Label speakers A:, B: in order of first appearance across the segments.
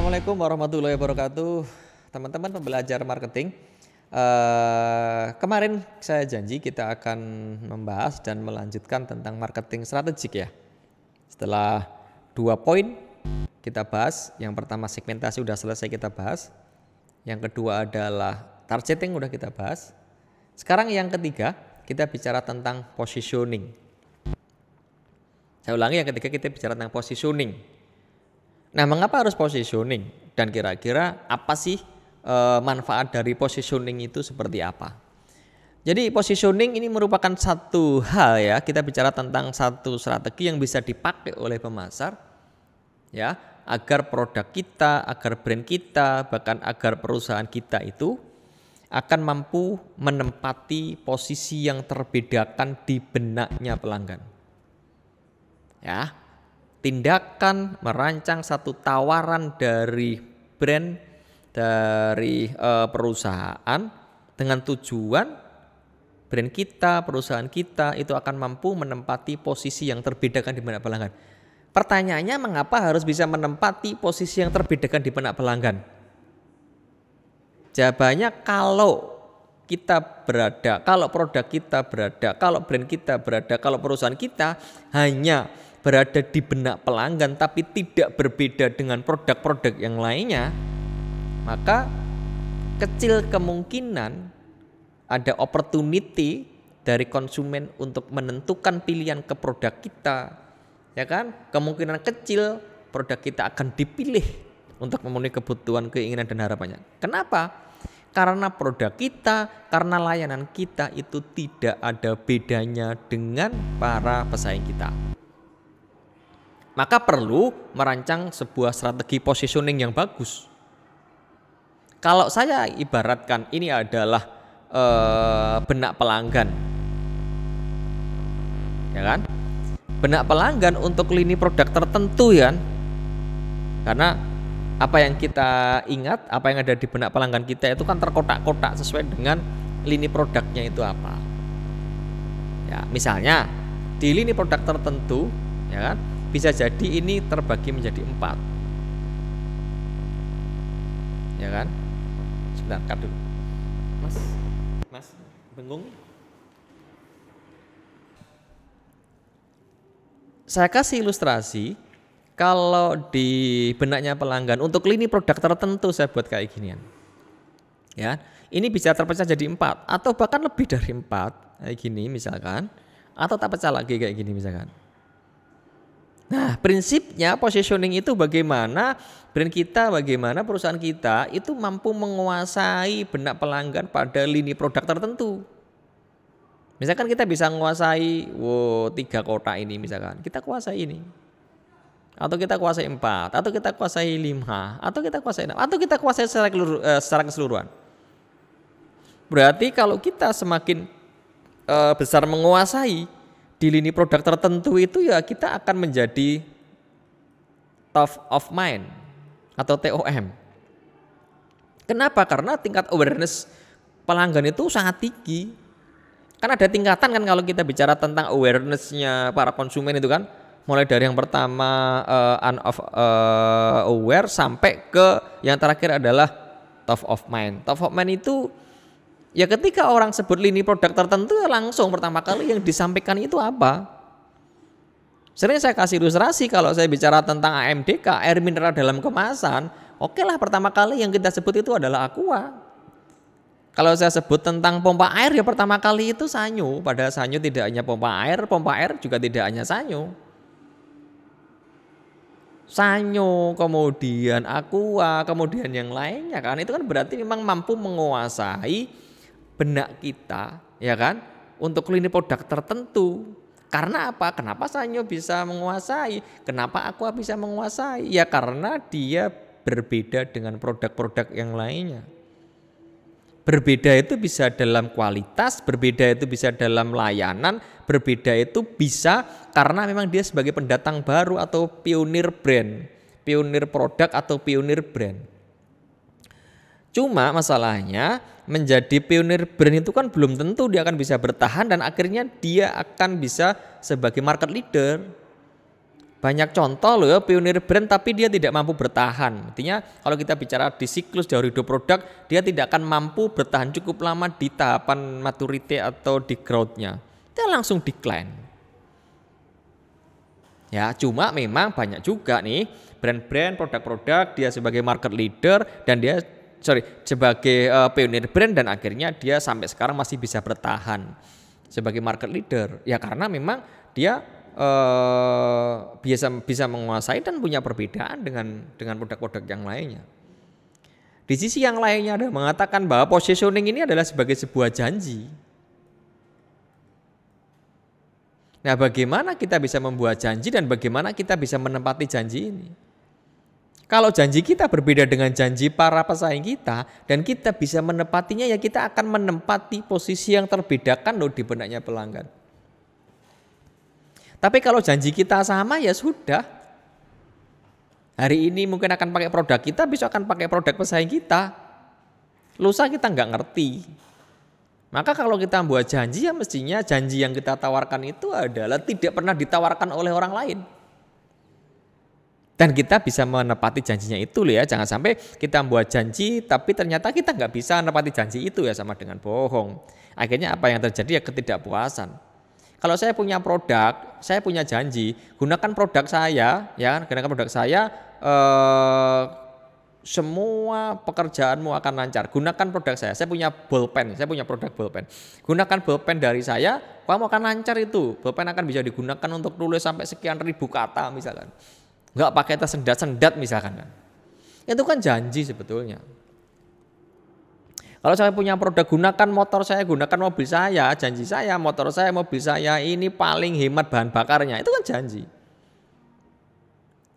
A: Assalamualaikum warahmatullahi wabarakatuh, teman-teman pembelajar marketing. Kemarin saya janji kita akan membahas dan melanjutkan tentang marketing strategik ya. Setelah 2 poin kita bahas, yang pertama segmentasi udah selesai kita bahas, yang kedua adalah targeting udah kita bahas. Sekarang yang ketiga kita bicara tentang positioning. Saya ulangi, yang ketiga kita bicara tentang positioning. Nah, mengapa harus positioning? Dan kira-kira apa sih manfaat dari positioning itu seperti apa? Jadi positioning ini merupakan satu hal ya, kita bicara tentang satu strategi yang bisa dipakai oleh pemasar ya, agar produk kita, agar brand kita, bahkan agar perusahaan kita itu akan mampu menempati posisi yang terbedakan di benaknya pelanggan. Ya. Tindakan merancang satu tawaran dari brand, dari perusahaan dengan tujuan brand kita, perusahaan kita itu akan mampu menempati posisi yang terbedakan di benak pelanggan. Pertanyaannya, mengapa harus bisa menempati posisi yang terbedakan di benak pelanggan? Jawabannya, kalau kita berada, kalau produk kita berada, kalau brand kita berada, kalau perusahaan kita hanya berada di benak pelanggan tapi tidak berbeda dengan produk-produk yang lainnya, maka kecil kemungkinan ada opportunity dari konsumen untuk menentukan pilihan ke produk kita, ya kan? Kemungkinan kecil produk kita akan dipilih untuk memenuhi kebutuhan, keinginan dan harapannya. Kenapa? Karena produk kita, karena layanan kita itu tidak ada bedanya dengan para pesaing kita. Maka perlu merancang sebuah strategi positioning yang bagus. Kalau saya ibaratkan ini adalah benak pelanggan, ya kan? Benak pelanggan untuk lini produk tertentu ya. Karena apa yang kita ingat, apa yang ada di benak pelanggan kita itu kan terkotak-kotak sesuai dengan lini produknya itu apa. Ya, misalnya di lini produk tertentu, ya kan? Bisa jadi ini terbagi menjadi 4, ya kan? Sebentar, cut dulu. Mas, bingung? Saya kasih ilustrasi, kalau di benaknya pelanggan untuk lini produk tertentu saya buat kayak ginian, ya. Ini bisa terpecah jadi 4 atau bahkan lebih dari 4 kayak gini misalkan, atau tak pecah lagi kayak gini misalkan. Nah, prinsipnya positioning itu bagaimana brand kita, bagaimana perusahaan kita itu mampu menguasai benak pelanggan pada lini produk tertentu. Misalkan kita bisa menguasai 3 kotak ini misalkan, kita kuasai ini. Atau kita kuasai 4, atau kita kuasai 5, atau kita kuasai 6, atau kita kuasai secara keseluruhan. Berarti kalau kita semakin besar menguasai di lini produk tertentu itu, ya kita akan menjadi top of mind atau TOM. Kenapa? Karena tingkat awareness pelanggan itu sangat tinggi. Kan ada tingkatan kan kalau kita bicara tentang awarenessnya para konsumen itu kan, mulai dari yang pertama aware sampai ke yang terakhir adalah top of mind. Top of mind itu ya ketika orang sebut lini produk tertentu, langsung pertama kali yang disampaikan itu apa? Sering saya kasih ilustrasi, kalau saya bicara tentang AMDK, air mineral dalam kemasan, oke lah pertama kali yang kita sebut itu adalah Aqua. Kalau saya sebut tentang pompa air, ya pertama kali itu Sanyo. Padahal Sanyo tidak hanya pompa air juga tidak hanya Sanyo. Sanyo, kemudian Aqua, kemudian yang lainnya kan, itu kan berarti memang mampu menguasai benak kita, ya kan, untuk lini produk tertentu. Karena apa? Kenapa Sanyo bisa menguasai? Kenapa Aqua bisa menguasai? Ya karena dia berbeda dengan produk-produk yang lainnya. Berbeda itu bisa dalam kualitas, berbeda itu bisa dalam layanan, berbeda itu bisa karena memang dia sebagai pendatang baru atau pionir brand, pionir produk atau pionir brand. Cuma masalahnya menjadi pionir brand itu kan belum tentu dia akan bisa bertahan dan akhirnya dia akan bisa sebagai market leader. Banyak contoh loh ya, pionir brand tapi dia tidak mampu bertahan. Artinya kalau kita bicara di siklus dari hidup produk, dia tidak akan mampu bertahan cukup lama di tahapan maturity atau di growth-nya. Dia langsung decline. Ya, cuma memang banyak juga nih brand-brand, produk-produk dia sebagai market leader dan dia sebagai pionir brand dan akhirnya dia sampai sekarang masih bisa bertahan sebagai market leader. Ya karena memang dia bisa menguasai dan punya perbedaan dengan produk-produk yang lainnya. Di sisi yang lainnya ada mengatakan bahwa positioning ini adalah sebagai sebuah janji. Nah, bagaimana kita bisa membuat janji dan bagaimana kita bisa menepati janji ini? Kalau janji kita berbeda dengan janji para pesaing kita dan kita bisa menepatinya, ya kita akan menempati posisi yang terbedakan loh di benaknya pelanggan. Tapi kalau janji kita sama ya sudah. Hari ini mungkin akan pakai produk kita, besok akan pakai produk pesaing kita. Lusa kita nggak ngerti. Maka kalau kita membuat janji ya mestinya janji yang kita tawarkan itu adalah tidak pernah ditawarkan oleh orang lain. Dan kita bisa menepati janjinya itu loh ya. Jangan sampai kita membuat janji tapi ternyata kita nggak bisa menepati janji itu ya, sama dengan bohong. Akhirnya apa yang terjadi ya ketidakpuasan. Kalau saya punya produk, saya punya janji, gunakan produk saya, ya, gunakan produk saya, semua pekerjaanmu akan lancar. Gunakan produk saya punya bolpen, saya punya produk bolpen. Gunakan bolpen dari saya, kamu akan lancar itu. Bolpen akan bisa digunakan untuk tulis sampai sekian ribu kata misalkan. Enggak pakai tersendat-sendat misalkan. Itu kan janji sebetulnya. Kalau saya punya produk, gunakan motor saya, gunakan mobil saya, janji saya, motor saya, mobil saya ini paling hemat bahan bakarnya, itu kan janji.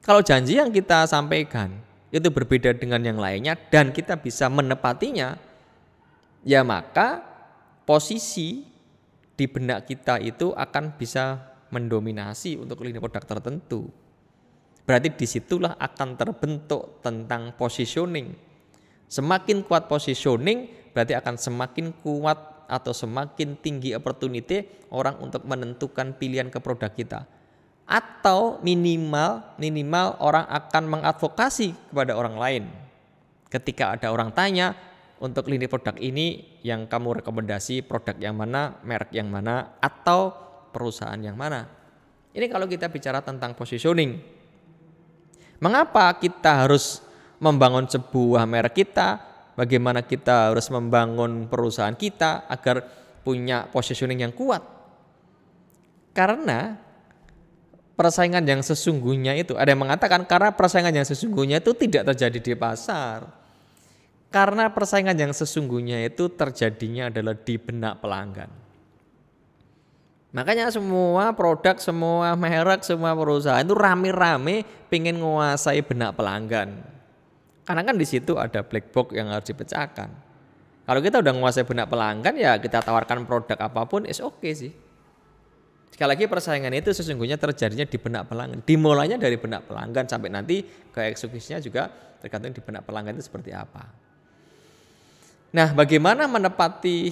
A: Kalau janji yang kita sampaikan itu berbeda dengan yang lainnya dan kita bisa menepatinya, ya maka posisi di benak kita itu akan bisa mendominasi untuk lini produk tertentu. Berarti disitulah akan terbentuk tentang positioning. Semakin kuat positioning berarti akan semakin kuat atau semakin tinggi opportunity orang untuk menentukan pilihan ke produk kita. Atau minimal orang akan mengadvokasi kepada orang lain. Ketika ada orang tanya untuk lini produk ini yang kamu rekomendasi produk yang mana, merek yang mana, atau perusahaan yang mana. Ini kalau kita bicara tentang positioning. Mengapa kita harus membangun sebuah merek kita, bagaimana kita harus membangun perusahaan kita agar punya positioning yang kuat. Karena persaingan yang sesungguhnya itu, ada yang mengatakan karena persaingan yang sesungguhnya itu tidak terjadi di pasar. Karena persaingan yang sesungguhnya itu terjadinya adalah di benak pelanggan. Makanya semua produk, semua merek, semua perusahaan itu rame-rame pengen menguasai benak pelanggan. Karena kan di situ ada black box yang harus dipecahkan. Kalau kita udah menguasai benak pelanggan ya kita tawarkan produk apapun is oke sih. Sekali lagi persaingan itu sesungguhnya terjadinya di benak pelanggan. Dimulainya dari benak pelanggan sampai nanti ke eksekusinya juga tergantung di benak pelanggan itu seperti apa. Nah, bagaimana menempati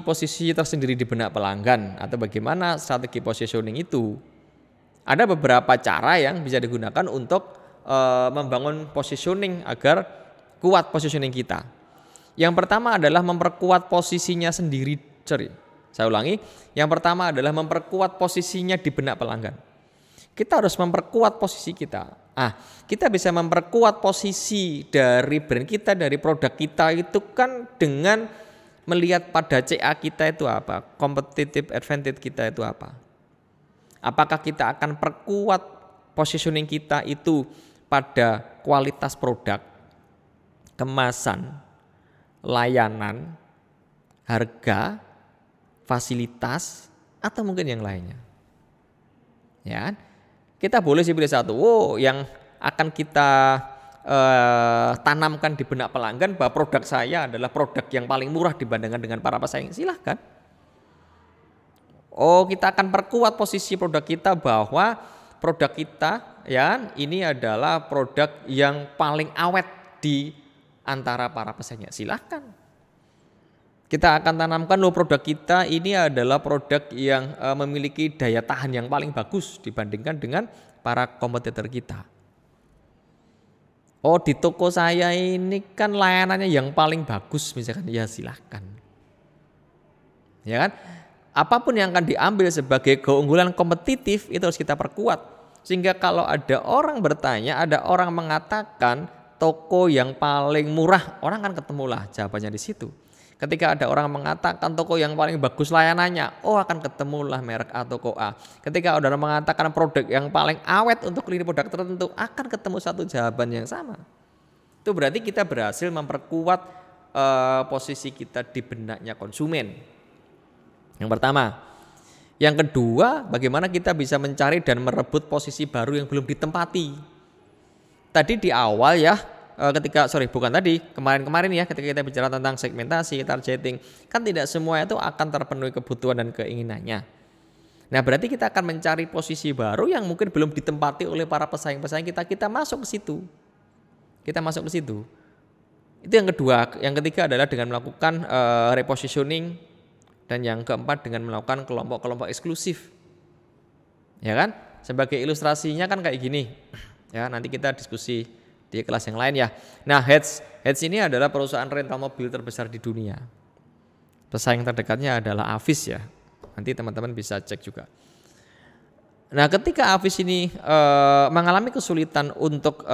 A: posisi tersendiri di benak pelanggan atau bagaimana strategi positioning itu? Ada beberapa cara yang bisa digunakan untuk membangun positioning agar kuat positioning kita. Yang pertama adalah memperkuat posisinya sendiri. Saya ulangi, yang pertama adalah memperkuat posisinya di benak pelanggan. Kita harus memperkuat posisi kita. Kita bisa memperkuat posisi dari brand kita, dari produk kita itu kan dengan melihat pada CA kita itu apa, competitive advantage kita itu apa. Apakah kita akan perkuat positioning kita itu pada kualitas produk, kemasan, layanan, harga, fasilitas, atau mungkin yang lainnya. Ya, kita boleh sih pilih satu. Yang akan kita tanamkan di benak pelanggan bahwa produk saya adalah produk yang paling murah dibandingkan dengan para pesaing. Silahkan. Kita akan perkuat posisi produk kita bahwa produk kita ya ini adalah produk yang paling awet di antara para pesaingnya. Silahkan. Kita akan tanamkan produk kita ini adalah produk yang memiliki daya tahan yang paling bagus dibandingkan dengan para kompetitor kita. Oh, di toko saya ini kan layanannya yang paling bagus misalkan, ya silahkan. Ya kan? Apapun yang akan diambil sebagai keunggulan kompetitif itu harus kita perkuat. Sehingga kalau ada orang bertanya, ada orang mengatakan toko yang paling murah, orang kan ketemulah jawabannya di situ. Ketika ada orang mengatakan toko yang paling bagus layanannya, oh akan ketemulah merek A, toko A. Ketika ada orang mengatakan produk yang paling awet untuk lini produk tertentu, akan ketemu satu jawaban yang sama. Itu berarti kita berhasil memperkuat posisi kita di benaknya konsumen. Yang pertama. Yang kedua, bagaimana kita bisa mencari dan merebut posisi baru yang belum ditempati. Tadi di awal ya, kemarin ya, ketika kita bicara tentang segmentasi, targeting, kan tidak semua itu akan terpenuhi kebutuhan dan keinginannya. Nah, berarti kita akan mencari posisi baru yang mungkin belum ditempati oleh para pesaing-pesaing kita masuk ke situ. Kita masuk ke situ. Itu yang kedua. Yang ketiga adalah dengan melakukan repositioning, dan yang keempat dengan melakukan kelompok-kelompok eksklusif. Ya kan? Sebagai ilustrasinya kan kayak gini. Ya, nanti kita diskusi di kelas yang lain ya. Nah, Hertz ini adalah perusahaan rental mobil terbesar di dunia. Pesaing terdekatnya adalah Avis ya. Nanti teman-teman bisa cek juga. Nah, ketika Avis ini mengalami kesulitan untuk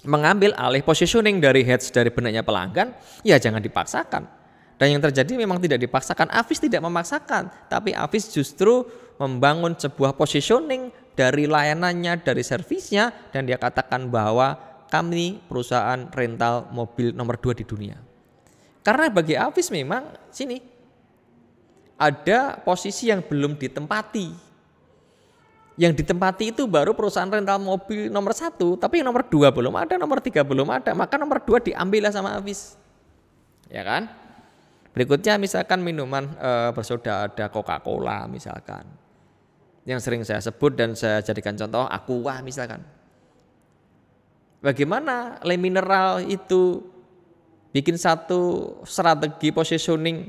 A: mengambil alih positioning dari Hertz dari benaknya pelanggan, ya jangan dipaksakan. Dan yang terjadi memang tidak dipaksakan. Avis tidak memaksakan, tapi Avis justru membangun sebuah positioning dari layanannya, dari servisnya, dan dia katakan bahwa kami perusahaan rental mobil nomor 2 di dunia. Karena bagi Avis memang sini ada posisi yang belum ditempati. Yang ditempati itu baru perusahaan rental mobil nomor 1, tapi yang nomor 2 belum ada, nomor 3 belum ada, maka nomor 2 diambillah sama Avis. Ya kan? Berikutnya misalkan minuman bersoda, ada Coca-Cola misalkan. Yang sering saya sebut dan saya jadikan contoh Aqua misalkan. Bagaimana Le Mineral itu bikin satu strategi positioning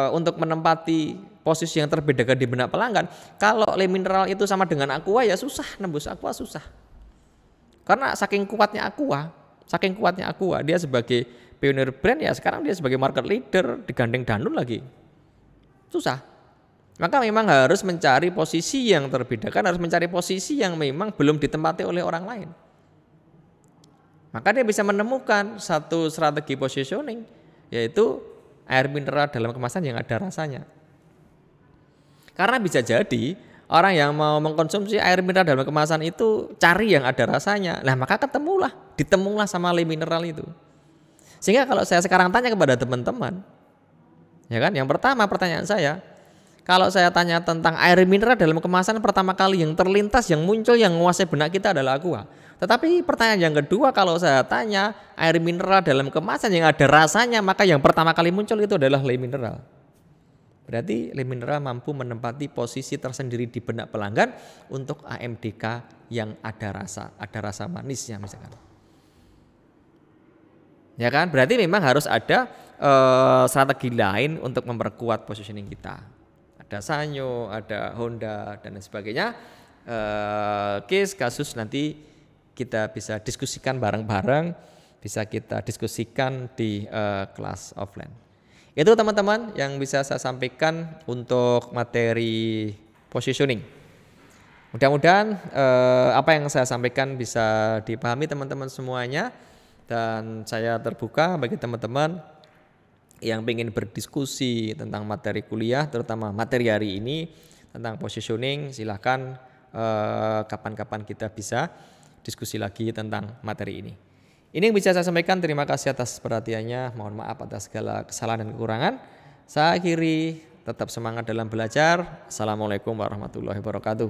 A: untuk menempati posisi yang terbedakan di benak pelanggan. Kalau Le Mineral itu sama dengan Aqua ya susah, nembus Aqua susah. Karena saking kuatnya Aqua, dia sebagai pionir brand ya sekarang dia sebagai market leader digandeng Danone lagi. Susah. Maka memang harus mencari posisi yang terbedakan, harus mencari posisi yang memang belum ditempati oleh orang lain. Maka dia bisa menemukan satu strategi positioning, yaitu air mineral dalam kemasan yang ada rasanya. Karena bisa jadi orang yang mau mengkonsumsi air mineral dalam kemasan itu cari yang ada rasanya. Nah, maka ditemulah sama Le Mineral itu. Sehingga kalau saya sekarang tanya kepada teman-teman, ya kan, yang pertama pertanyaan saya, kalau saya tanya tentang air mineral dalam kemasan, pertama kali yang terlintas, yang muncul, yang menguasai benak kita adalah Aqua. Tetapi pertanyaan yang kedua, kalau saya tanya air mineral dalam kemasan yang ada rasanya, maka yang pertama kali muncul itu adalah Le Mineral. Berarti Le Mineral mampu menempati posisi tersendiri di benak pelanggan untuk AMDK yang ada rasa manisnya misalkan. Ya kan, berarti memang harus ada strategi lain untuk memperkuat positioning kita. Ada Sanyo, ada Honda dan lain sebagainya. Case kasus nanti kita bisa diskusikan bareng-bareng, bisa kita diskusikan di kelas offline. Itu teman-teman yang bisa saya sampaikan untuk materi positioning. Mudah-mudahan apa yang saya sampaikan bisa dipahami teman-teman semuanya. Dan saya terbuka bagi teman-teman yang ingin berdiskusi tentang materi kuliah, terutama materi hari ini tentang positioning. Silahkan kapan-kapan kita bisa diskusi lagi tentang materi ini. Ini yang bisa saya sampaikan. Terima kasih atas perhatiannya. Mohon maaf atas segala kesalahan dan kekurangan. Saya akhiri, tetap semangat dalam belajar. Assalamualaikum warahmatullahi wabarakatuh.